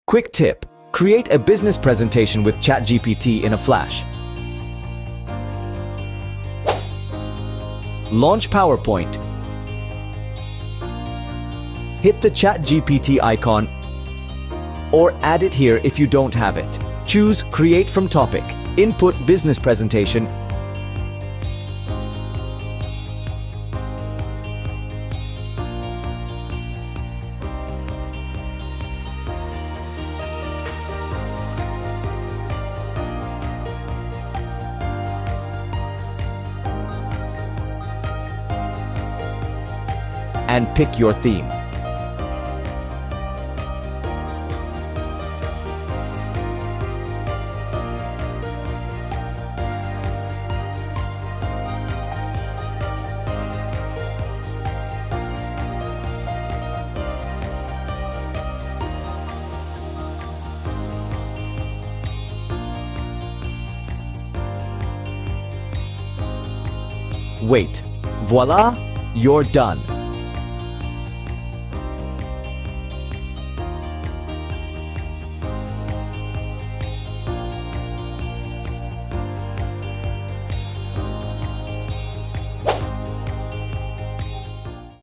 Quick tip: create a business presentation with ChatGPT in a flash. Launch PowerPoint. Hit the ChatGPT icon or add it here if you don't have it. Choose Create from Topic. Input Business Presentation. And pick your theme. Wait. Voila! You're done.